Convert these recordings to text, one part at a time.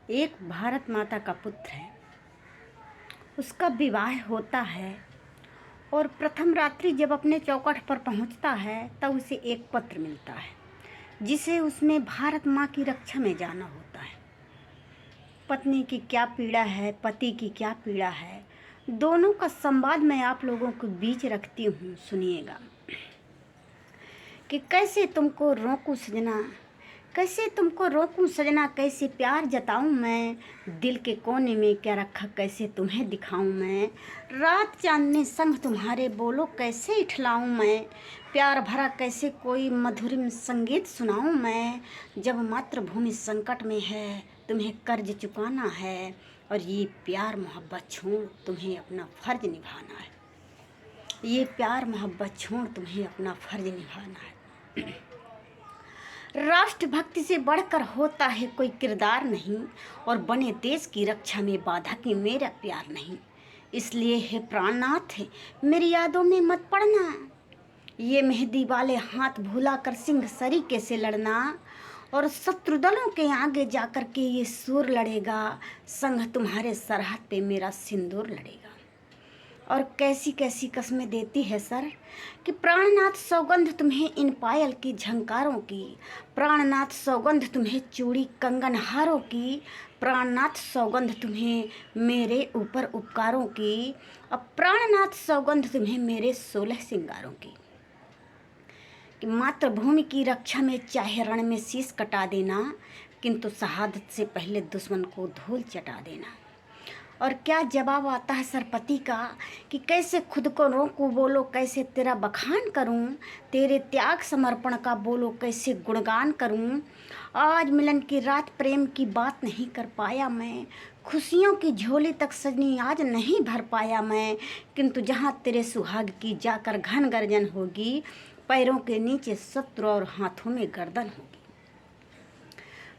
एक भारत माता का पुत्र है। उसका विवाह होता है और प्रथम रात्रि जब अपने चौखट पर पहुंचता है तब उसे एक पत्र मिलता है जिसे उसमें भारत माँ की रक्षा में जाना होता है। पत्नी की क्या पीड़ा है, पति की क्या पीड़ा है, दोनों का संवाद मैं आप लोगों के बीच रखती हूँ। सुनिएगा कि कैसे तुमको रोकूं सजना, कैसे तुमको रोकूं सजना, कैसे प्यार जताऊं मैं, दिल के कोने में क्या रखा कैसे तुम्हें दिखाऊं मैं, रात चांदनी संग तुम्हारे बोलो कैसे इठलाऊं मैं, प्यार भरा कैसे कोई मधुरिम संगीत सुनाऊं मैं, जब मातृभूमि संकट में है तुम्हें कर्ज चुकाना है और ये प्यार मोहब्बत छोड़ तुम्हें अपना फर्ज निभाना है, ये प्यार मोहब्बत छोड़ तुम्हें अपना फर्ज निभाना है। राष्ट्रभक्ति से बढ़कर होता है कोई किरदार नहीं और बने देश की रक्षा में बाधा की मेरा प्यार नहीं। इसलिए है प्राणनाथ मेरी यादों में मत पड़ना, ये मेहंदी वाले हाथ भूला कर सिंह सरीके से लड़ना और शत्रु दलों के आगे जाकर के ये सूर लड़ेगा, संग तुम्हारे सरहद पे मेरा सिंदूर लड़ेगा। और कैसी कैसी कस्में देती है सर कि प्राणनाथ सौगंध तुम्हें इन पायल की झंकारों की, प्राणनाथ सौगंध तुम्हें चूड़ी कंगन हारों की, प्राणनाथ सौगंध तुम्हें मेरे ऊपर उपकारों की, अब प्राणनाथ सौगंध तुम्हें मेरे 16 सिंगारों की। कि मातृभूमि की रक्षा में चाहे रण में शीश कटा देना, किंतु शहादत से पहले दुश्मन को धूल चटा देना। और क्या जवाब आता है सरपति का कि कैसे खुद को रोकूं, बोलो कैसे तेरा बखान करूं, तेरे त्याग समर्पण का बोलो कैसे गुणगान करूं। आज मिलन की रात प्रेम की बात नहीं कर पाया मैं, खुशियों की झोली तक सजनी आज नहीं भर पाया मैं, किंतु जहां तेरे सुहाग की जाकर घन गर्जन होगी, पैरों के नीचे शत्रु और हाथों में गर्दन होगी।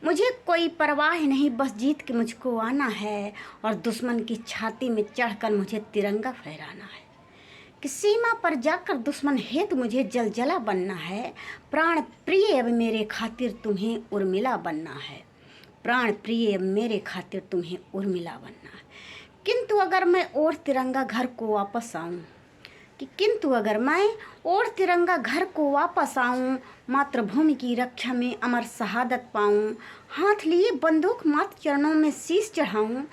मुझे कोई परवाह नहीं, बस जीत के मुझको आना है और दुश्मन की छाती में चढ़कर मुझे तिरंगा फहराना है। कि सीमा पर जाकर दुश्मन हेतु मुझे जलजला बनना है, प्राण प्रिय अब मेरे खातिर तुम्हें उर्मिला बनना है, प्राण प्रिय अब मेरे खातिर तुम्हें उर्मिला बनना है। किंतु अगर मैं और तिरंगा घर को वापस आऊँ, कि किंतु अगर मैं और तिरंगा घर को वापस आऊं, मातृभूमि की रक्षा में अमर शहादत पाऊं, हाथ लिए बंदूक मात चरणों में शीश चढ़ाऊं,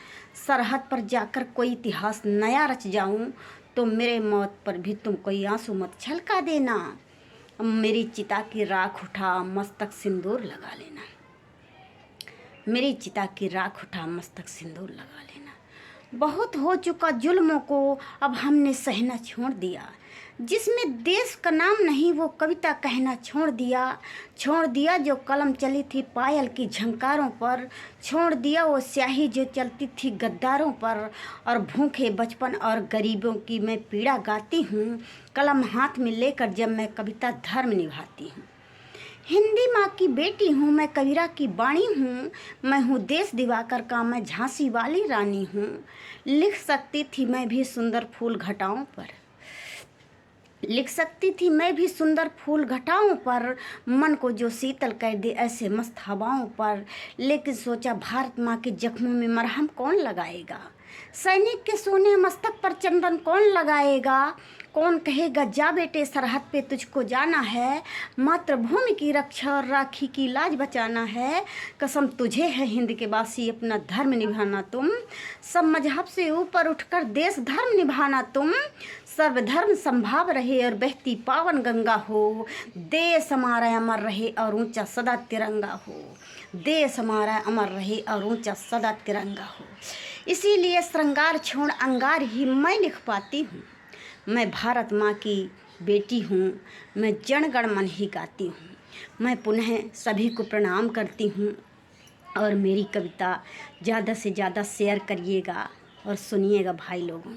सरहद पर जाकर कोई इतिहास नया रच जाऊं, तो मेरे मौत पर भी तुम कोई आंसू मत छलका देना, मेरी चिता की राख उठा मस्तक सिंदूर लगा लेना, मेरी चिता की राख उठा मस्तक सिंदूर लगा लेना। बहुत हो चुका जुल्मों को अब हमने सहना छोड़ दिया, जिसमें देश का नाम नहीं वो कविता कहना छोड़ दिया जो कलम चली थी पायल की झंकारों पर, छोड़ दिया वो स्याही जो चलती थी गद्दारों पर, और भूखे बचपन और गरीबों की मैं पीड़ा गाती हूँ, कलम हाथ में लेकर जब मैं कविता धर्म निभाती हूँ। हिंदी माँ की बेटी हूँ मैं, कबीरा की बाणी हूँ मैं, हूँ देश दिवाकर का मैं, झांसी वाली रानी हूँ। लिख सकती थी मैं भी सुंदर फूल घटाओं पर, लिख सकती थी मैं भी सुंदर फूल घटाओं पर, मन को जो शीतल कर दे ऐसे मस्त हवाओं पर, लेकिन सोचा भारत माँ के जख्मों में मरहम कौन लगाएगा, सैनिक के सोने मस्तक पर चंदन कौन लगाएगा, कौन कहेगा जा बेटे सरहद पे तुझको जाना है, मातृभूमि की रक्षा और राखी की लाज बचाना है, कसम तुझे है हिंद के वासी अपना धर्म निभाना तुम, सब मजहब से ऊपर उठकर देश धर्म निभाना तुम, सर्वधर्म संभाव रहे और बहती पावन गंगा हो, देश हमारा अमर रहे और ऊंचा सदा तिरंगा हो, देश हमारा अमर रहे और ऊंचा सदा तिरंगा हो। इसीलिए श्रृंगार छोड़ अंगार ही मैं लिख पाती हूँ, मैं भारत माँ की बेटी हूँ, मैं जनगण मन ही गाती हूँ, मैं पुनः सभी को प्रणाम करती हूँ। और मेरी कविता ज़्यादा से ज़्यादा शेयर करिएगा और सुनिएगा भाई लोगों।